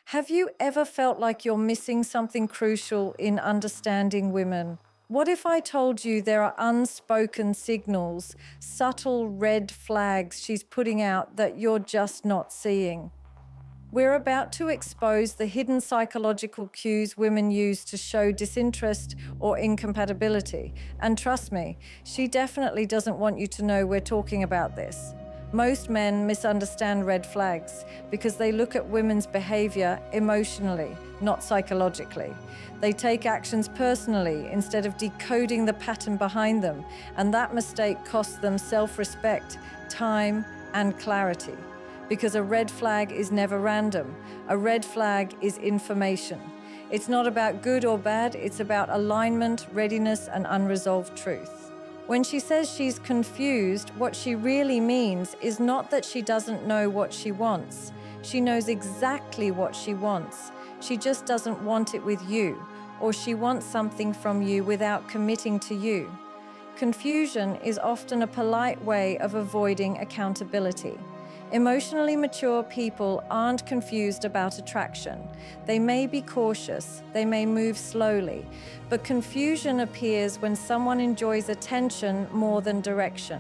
Have you ever felt like you're missing something crucial in understanding women? What if I told you there are unspoken signals, subtle red flags she's putting out that you're just not seeing? We're about to expose the hidden psychological cues women use to show disinterest or incompatibility. And trust me, she definitely doesn't want you to know we're talking about this. Most men misunderstand red flags because they look at women's behavior emotionally, not psychologically. They take actions personally instead of decoding the pattern behind them, and that mistake costs them self-respect, time, and clarity. Because a red flag is never random. A red flag is information. It's not about good or bad, it's about alignment, readiness, and unresolved truth. When she says she's confused, what she really means is not that she doesn't know what she wants. She knows exactly what she wants. She just doesn't want it with you, or she wants something from you without committing to you. Confusion is often a polite way of avoiding accountability. Emotionally mature people aren't confused about attraction. They may be cautious, they may move slowly, but confusion appears when someone enjoys attention more than direction.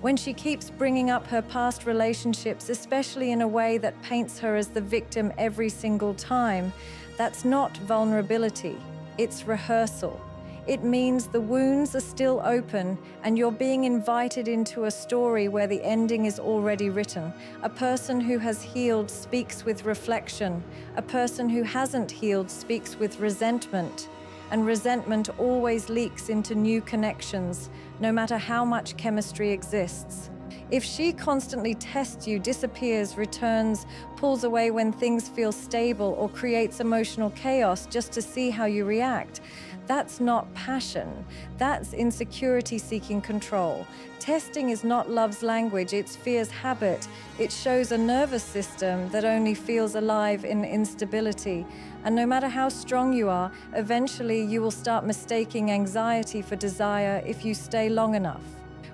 When she keeps bringing up her past relationships, especially in a way that paints her as the victim every single time, that's not vulnerability, it's rehearsal. It means the wounds are still open and you're being invited into a story where the ending is already written. A person who has healed speaks with reflection. A person who hasn't healed speaks with resentment. And resentment always leaks into new connections, no matter how much chemistry exists. If she constantly tests you, disappears, returns, pulls away when things feel stable, or creates emotional chaos just to see how you react, that's not passion. That's insecurity seeking control. Testing is not love's language, it's fear's habit. It shows a nervous system that only feels alive in instability. And no matter how strong you are, eventually you will start mistaking anxiety for desire if you stay long enough.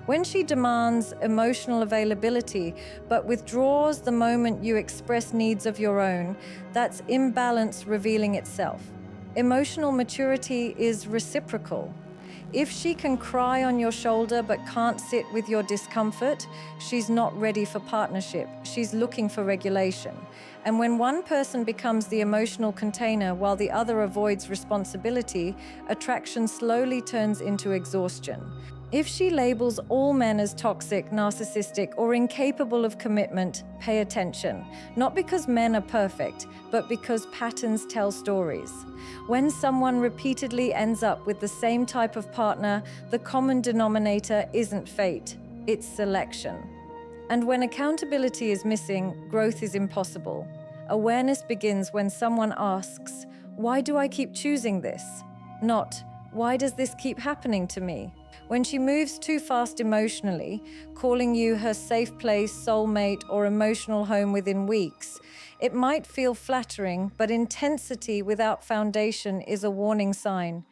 When she demands emotional availability but withdraws the moment you express needs of your own, that's imbalance revealing itself. Emotional maturity is reciprocal. If she can cry on your shoulder but can't sit with your discomfort, she's not ready for partnership. She's looking for regulation. And when one person becomes the emotional container while the other avoids responsibility, attraction slowly turns into exhaustion. If she labels all men as toxic, narcissistic, or incapable of commitment, pay attention. Not because men are perfect, but because patterns tell stories. When someone repeatedly ends up with the same type of partner, the common denominator isn't fate, it's selection. And when accountability is missing, growth is impossible. Awareness begins when someone asks, "Why do I keep choosing this?" Not, "Why does this keep happening to me?" When she moves too fast emotionally, calling you her safe place, soulmate, or emotional home within weeks, it might feel flattering, but intensity without foundation is a warning sign.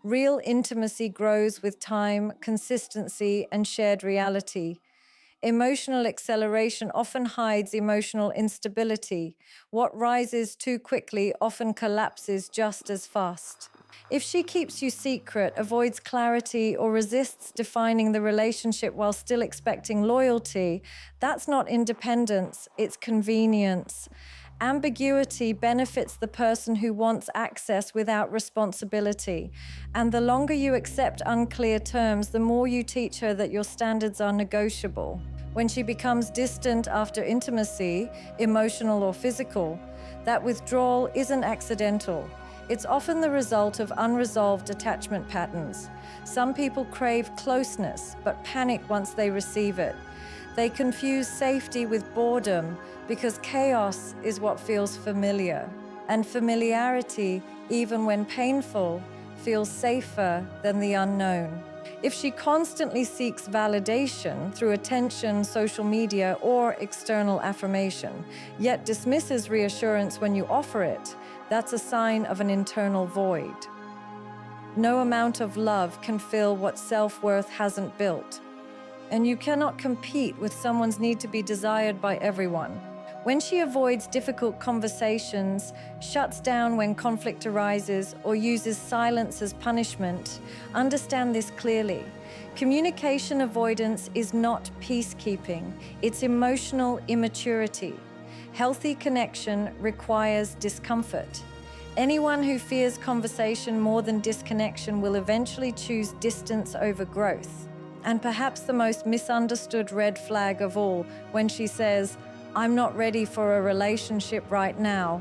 Real intimacy grows with time, consistency, and shared reality. Emotional acceleration often hides emotional instability. What rises too quickly often collapses just as fast. If she keeps you secret, avoids clarity, or resists defining the relationship while still expecting loyalty, that's not independence, it's convenience. Ambiguity benefits the person who wants access without responsibility. And the longer you accept unclear terms, the more you teach her that your standards are negotiable. When she becomes distant after intimacy, emotional or physical, that withdrawal isn't accidental. It's often the result of unresolved attachment patterns. Some people crave closeness, but panic once they receive it. They confuse safety with boredom because chaos is what feels familiar. And familiarity, even when painful, feels safer than the unknown. If she constantly seeks validation through attention, social media, or external affirmation, yet dismisses reassurance when you offer it, that's a sign of an internal void. No amount of love can fill what self-worth hasn't built. And you cannot compete with someone's need to be desired by everyone. When she avoids difficult conversations, shuts down when conflict arises, or uses silence as punishment, understand this clearly. Communication avoidance is not peacekeeping, it's emotional immaturity. Healthy connection requires discomfort. Anyone who fears conversation more than disconnection will eventually choose distance over growth. And perhaps the most misunderstood red flag of all, when she says, "I'm not ready for a relationship right now."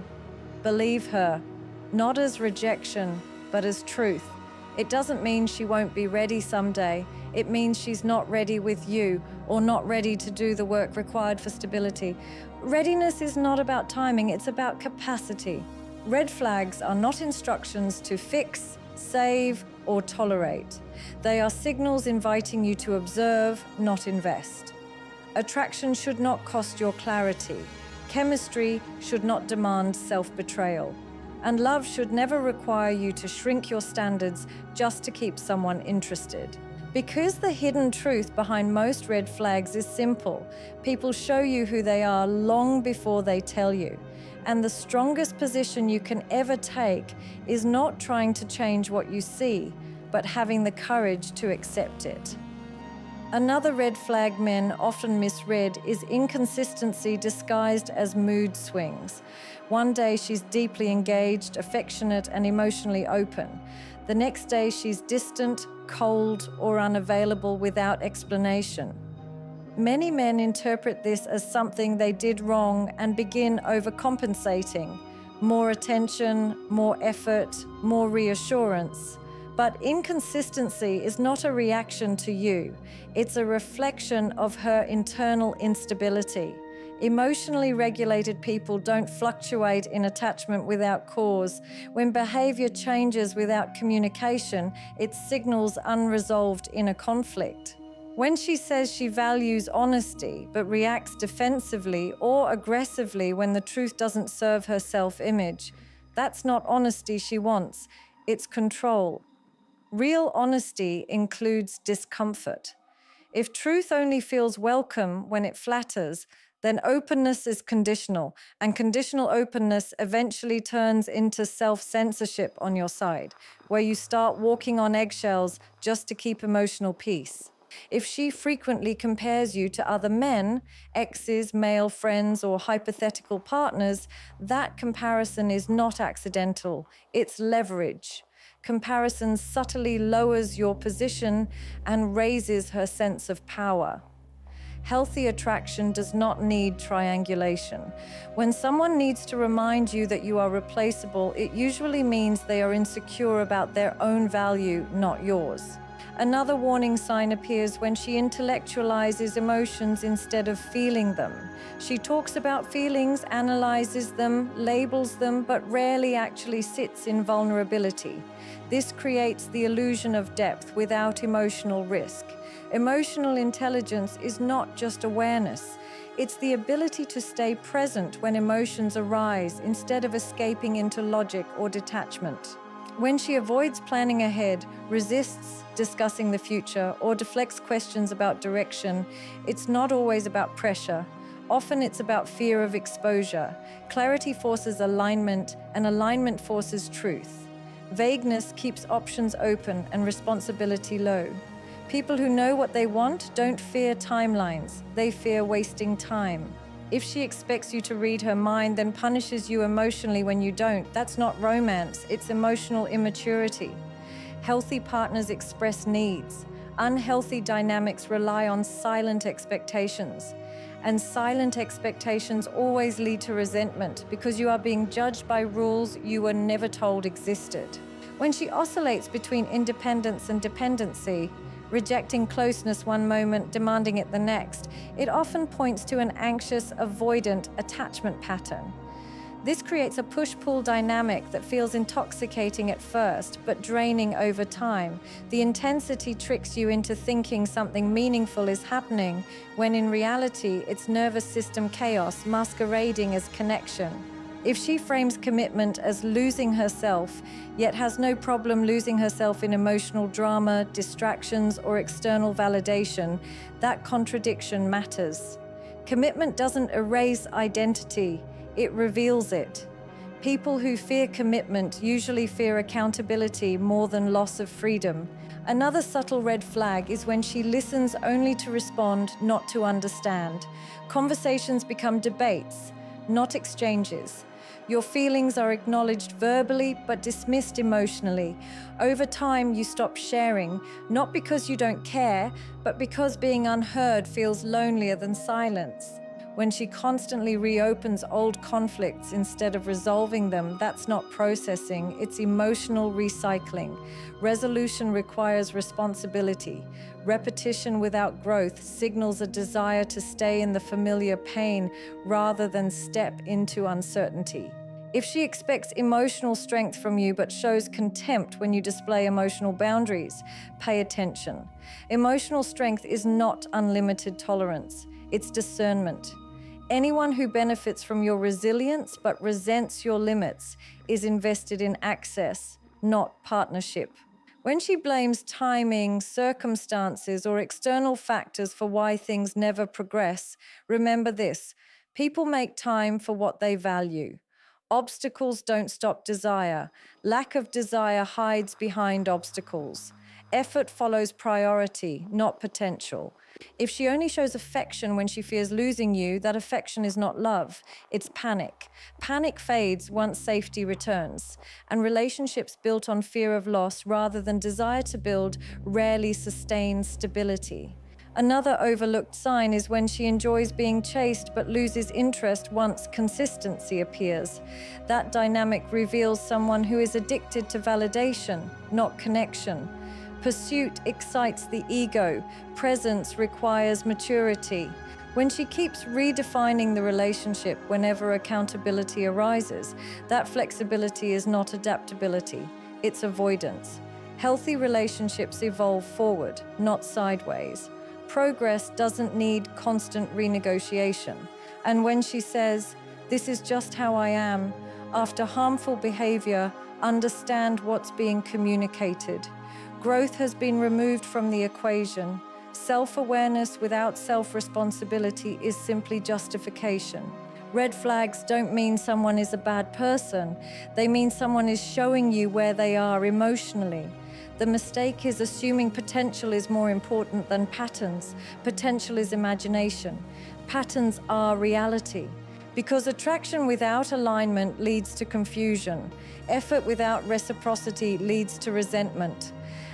Believe her, not as rejection, but as truth. It doesn't mean she won't be ready someday. It means she's not ready with you, or not ready to do the work required for stability. Readiness is not about timing, it's about capacity. Red flags are not instructions to fix, save, or tolerate. They are signals inviting you to observe, not invest. Attraction should not cost your clarity. Chemistry should not demand self-betrayal. And love should never require you to shrink your standards just to keep someone interested. Because the hidden truth behind most red flags is simple. People show you who they are long before they tell you. And the strongest position you can ever take is not trying to change what you see, but having the courage to accept it. Another red flag men often misread is inconsistency disguised as mood swings. One day she's deeply engaged, affectionate, and emotionally open. The next day she's distant, cold, or unavailable without explanation. Many men interpret this as something they did wrong and begin overcompensating. More attention, more effort, more reassurance. But inconsistency is not a reaction to you. It's a reflection of her internal instability. Emotionally regulated people don't fluctuate in attachment without cause. When behavior changes without communication, it signals unresolved inner conflict. When she says she values honesty but reacts defensively or aggressively when the truth doesn't serve her self-image, that's not honesty she wants, it's control. Real honesty includes discomfort. If truth only feels welcome when it flatters, then openness is conditional, and conditional openness eventually turns into self-censorship on your side, where you start walking on eggshells just to keep emotional peace. If she frequently compares you to other men, exes, male friends, or hypothetical partners, that comparison is not accidental, it's leverage. Comparison subtly lowers your position and raises her sense of power. Healthy attraction does not need triangulation. When someone needs to remind you that you are replaceable, it usually means they are insecure about their own value, not yours. Another warning sign appears when she intellectualizes emotions instead of feeling them. She talks about feelings, analyzes them, labels them, but rarely actually sits in vulnerability. This creates the illusion of depth without emotional risk. Emotional intelligence is not just awareness. It's the ability to stay present when emotions arise instead of escaping into logic or detachment. When she avoids planning ahead, resists discussing the future, or deflects questions about direction, it's not always about pressure. Often it's about fear of exposure. Clarity forces alignment, and alignment forces truth. Vagueness keeps options open and responsibility low. People who know what they want don't fear timelines. They fear wasting time. If she expects you to read her mind, then punishes you emotionally when you don't, that's not romance, it's emotional immaturity. Healthy partners express needs. Unhealthy dynamics rely on silent expectations. And silent expectations always lead to resentment because you are being judged by rules you were never told existed. When she oscillates between independence and dependency, rejecting closeness one moment, demanding it the next, it often points to an anxious, avoidant attachment pattern. This creates a push-pull dynamic that feels intoxicating at first, but draining over time. The intensity tricks you into thinking something meaningful is happening, when in reality, it's nervous system chaos masquerading as connection. If she frames commitment as losing herself, yet has no problem losing herself in emotional drama, distractions, or external validation, that contradiction matters. Commitment doesn't erase identity, it reveals it. People who fear commitment usually fear accountability more than loss of freedom. Another subtle red flag is when she listens only to respond, not to understand. Conversations become debates, not exchanges. Your feelings are acknowledged verbally but dismissed emotionally. Over time, you stop sharing, not because you don't care, but because being unheard feels lonelier than silence. When she constantly reopens old conflicts instead of resolving them, that's not processing, it's emotional recycling. Resolution requires responsibility. Repetition without growth signals a desire to stay in the familiar pain rather than step into uncertainty. If she expects emotional strength from you but shows contempt when you display emotional boundaries, pay attention. Emotional strength is not unlimited tolerance, it's discernment. Anyone who benefits from your resilience but resents your limits is invested in access, not partnership. When she blames timing, circumstances, or external factors for why things never progress, remember this: people make time for what they value. Obstacles don't stop desire. Lack of desire hides behind obstacles. Effort follows priority, not potential. If she only shows affection when she fears losing you, that affection is not love, it's panic. Panic fades once safety returns, and relationships built on fear of loss rather than desire to build rarely sustain stability. Another overlooked sign is when she enjoys being chased but loses interest once consistency appears. That dynamic reveals someone who is addicted to validation, not connection. Pursuit excites the ego. Presence requires maturity. When she keeps redefining the relationship whenever accountability arises, that flexibility is not adaptability, it's avoidance. Healthy relationships evolve forward, not sideways. Progress doesn't need constant renegotiation. And when she says, "This is just how I am," after harmful behavior, understand what's being communicated. Growth has been removed from the equation. Self-awareness without self-responsibility is simply justification. Red flags don't mean someone is a bad person. They mean someone is showing you where they are emotionally. The mistake is assuming potential is more important than patterns. Potential is imagination. Patterns are reality. Because attraction without alignment leads to confusion. Effort without reciprocity leads to resentment.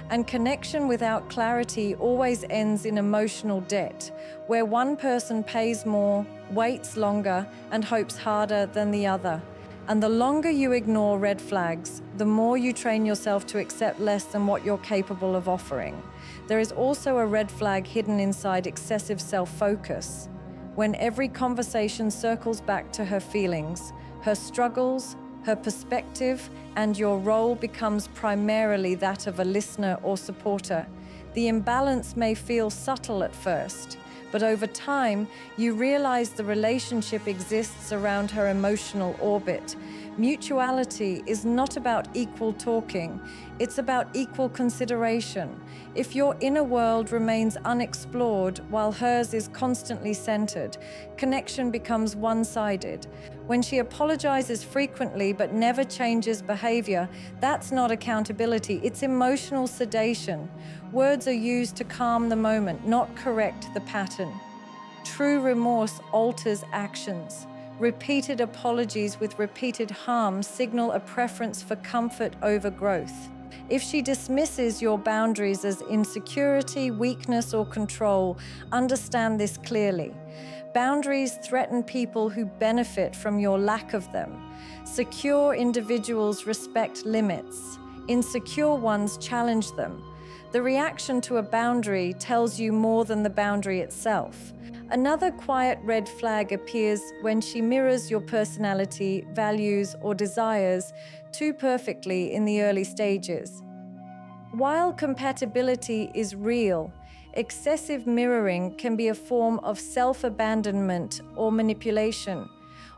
And connection without clarity always ends in emotional debt, where one person pays more, waits longer, and hopes harder than the other. And the longer you ignore red flags, the more you train yourself to accept less than what you're capable of offering. There is also a red flag hidden inside excessive self-focus. When every conversation circles back to her feelings, her struggles, her perspective, and your role becomes primarily that of a listener or supporter. The imbalance may feel subtle at first, but over time, you realize the relationship exists around her emotional orbit. Mutuality is not about equal talking, it's about equal consideration. If your inner world remains unexplored while hers is constantly centered, connection becomes one-sided. When she apologizes frequently but never changes behavior, that's not accountability, it's emotional sedation. Words are used to calm the moment, not correct the pattern. True remorse alters actions. Repeated apologies with repeated harm signal a preference for comfort over growth. If she dismisses your boundaries as insecurity, weakness, or control, understand this clearly. Boundaries threaten people who benefit from your lack of them. Secure individuals respect limits. Insecure ones challenge them. The reaction to a boundary tells you more than the boundary itself. Another quiet red flag appears when she mirrors your personality, values, or desires too perfectly in the early stages. While compatibility is real, excessive mirroring can be a form of self-abandonment or manipulation.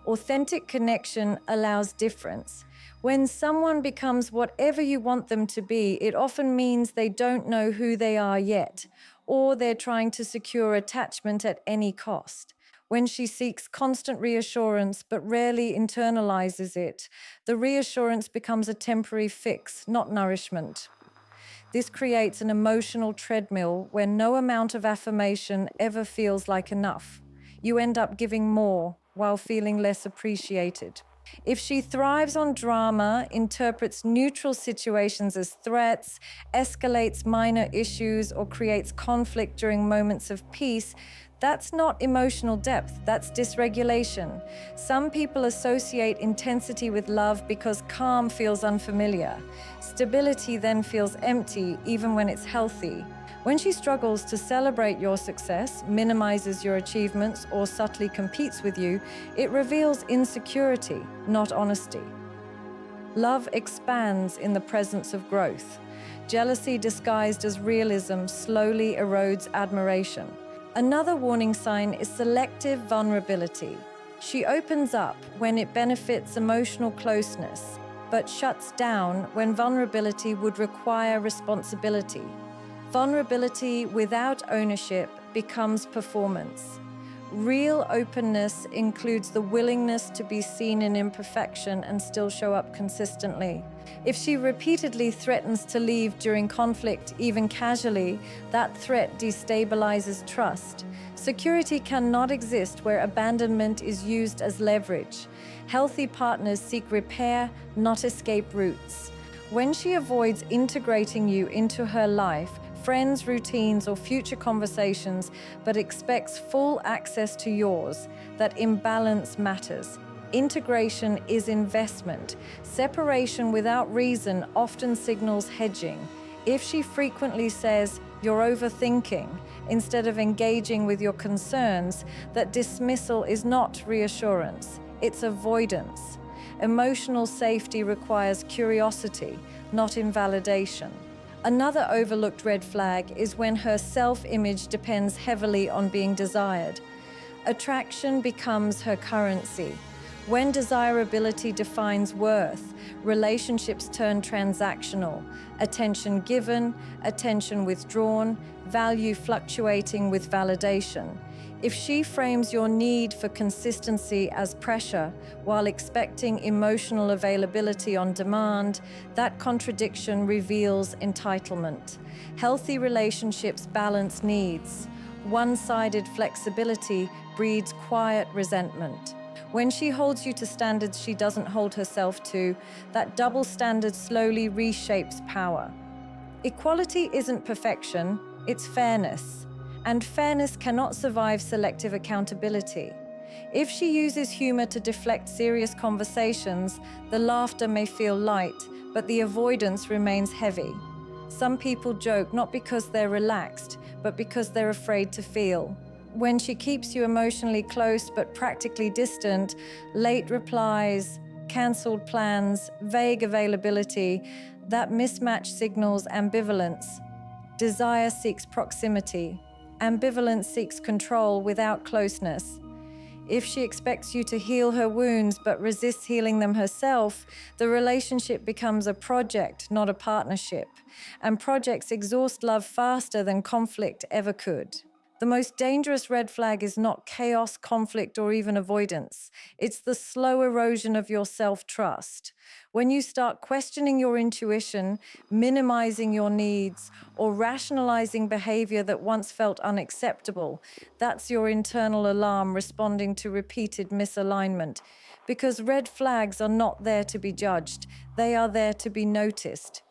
Authentic connection allows difference. When someone becomes whatever you want them to be, it often means they don't know who they are yet, or they're trying to secure attachment at any cost. when she seeks constant reassurance but rarely internalizes it, the reassurance becomes a temporary fix, not nourishment. This creates an emotional treadmill where no amount of affirmation ever feels like enough. You end up giving more while feeling less appreciated. If she thrives on drama, interprets neutral situations as threats, escalates minor issues, or creates conflict during moments of peace, that's not emotional depth, that's dysregulation. Some people associate intensity with love because calm feels unfamiliar. Stability then feels empty, even when it's healthy. When she struggles to celebrate your success, minimizes your achievements, or subtly competes with you, it reveals insecurity, not honesty. Love expands in the presence of growth. Jealousy disguised as realism slowly erodes admiration. Another warning sign is selective vulnerability. She opens up when it benefits emotional closeness, but shuts down when vulnerability would require responsibility. Vulnerability without ownership becomes performance. Real openness includes the willingness to be seen in imperfection and still show up consistently. If she repeatedly threatens to leave during conflict, even casually, that threat destabilizes trust. Security cannot exist where abandonment is used as leverage. Healthy partners seek repair, not escape routes. When she avoids integrating you into her life, friends, routines, or future conversations, but expects full access to yours, that imbalance matters. Integration is investment. Separation without reason often signals hedging. If she frequently says, "You're overthinking," instead of engaging with your concerns, that dismissal is not reassurance, it's avoidance. Emotional safety requires curiosity, not invalidation. Another overlooked red flag is when her self-image depends heavily on being desired. Attraction becomes her currency. When desirability defines worth, relationships turn transactional. Attention given, attention withdrawn, value fluctuating with validation. If she frames your need for consistency as pressure while expecting emotional availability on demand, that contradiction reveals entitlement. Healthy relationships balance needs. One-sided flexibility breeds quiet resentment. When she holds you to standards she doesn't hold herself to, that double standard slowly reshapes power. Equality isn't perfection, it's fairness. And fairness cannot survive selective accountability. If she uses humor to deflect serious conversations, the laughter may feel light, but the avoidance remains heavy. Some people joke not because they're relaxed, but because they're afraid to feel. When she keeps you emotionally close but practically distant, late replies, cancelled plans, vague availability, that mismatch signals ambivalence. Desire seeks proximity. Ambivalence seeks control without closeness. If she expects you to heal her wounds but resists healing them herself, the relationship becomes a project, not a partnership. And projects exhaust love faster than conflict ever could. The most dangerous red flag is not chaos, conflict, or even avoidance. It's the slow erosion of your self-trust. When you start questioning your intuition, minimizing your needs, or rationalizing behavior that once felt unacceptable, that's your internal alarm responding to repeated misalignment. Because red flags are not there to be judged, they are there to be noticed.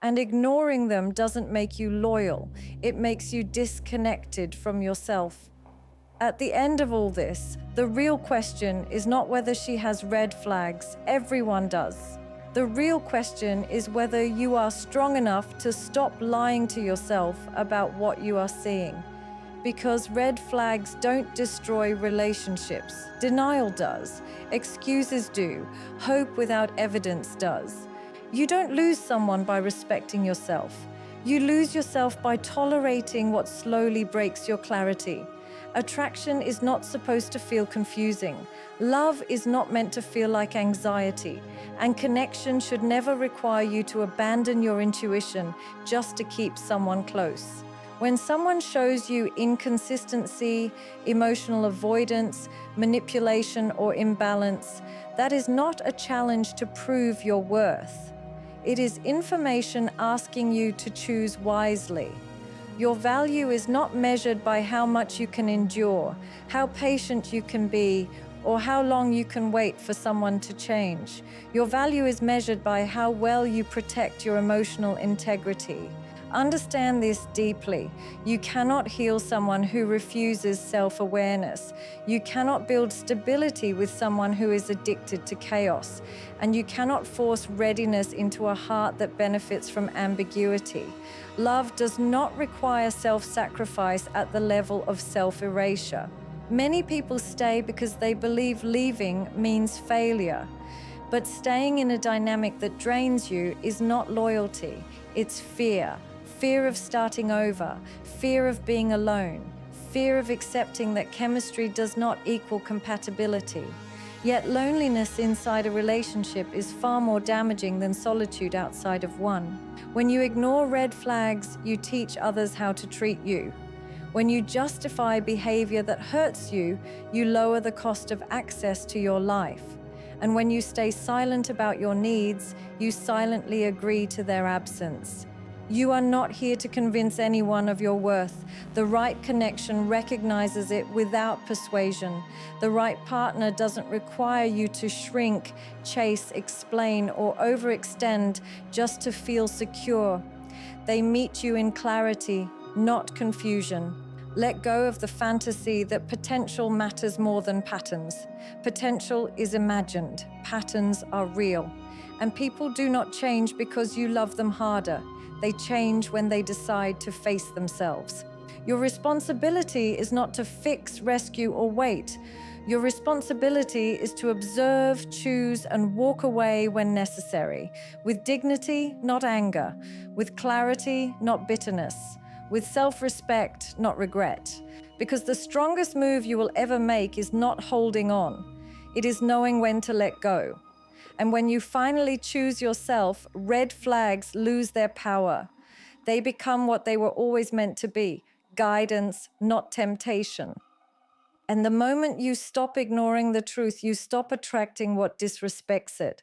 And ignoring them doesn't make you loyal, it makes you disconnected from yourself. At the end of all this, the real question is not whether she has red flags, everyone does. The real question is whether you are strong enough to stop lying to yourself about what you are seeing. Because red flags don't destroy relationships. Denial does. Excuses do. Hope without evidence does. You don't lose someone by respecting yourself. You lose yourself by tolerating what slowly breaks your clarity. Attraction is not supposed to feel confusing. Love is not meant to feel like anxiety. And connection should never require you to abandon your intuition just to keep someone close. When someone shows you inconsistency, emotional avoidance, manipulation, or imbalance, that is not a challenge to prove your worth. It is information asking you to choose wisely. Your value is not measured by how much you can endure, how patient you can be, or how long you can wait for someone to change. Your value is measured by how well you protect your emotional integrity. Understand this deeply. You cannot heal someone who refuses self-awareness. You cannot build stability with someone who is addicted to chaos. And you cannot force readiness into a heart that benefits from ambiguity. Love does not require self-sacrifice at the level of self-erasure. Many people stay because they believe leaving means failure. But staying in a dynamic that drains you is not loyalty, it's fear. Fear of starting over, fear of being alone, fear of accepting that chemistry does not equal compatibility. Yet loneliness inside a relationship is far more damaging than solitude outside of one. When you ignore red flags, you teach others how to treat you. When you justify behavior that hurts you, you lower the cost of access to your life. And when you stay silent about your needs, you silently agree to their absence. You are not here to convince anyone of your worth. The right connection recognizes it without persuasion. The right partner doesn't require you to shrink, chase, explain, or overextend just to feel secure. They meet you in clarity, not confusion. Let go of the fantasy that potential matters more than patterns. Potential is imagined, patterns are real. And people do not change because you love them harder. They change when they decide to face themselves. Your responsibility is not to fix, rescue, or wait. Your responsibility is to observe, choose, and walk away when necessary, with dignity, not anger, with clarity, not bitterness, with self-respect, not regret. Because the strongest move you will ever make is not holding on. It is knowing when to let go. And when you finally choose yourself, red flags lose their power. They become what they were always meant to be, guidance, not temptation. And the moment you stop ignoring the truth, you stop attracting what disrespects it.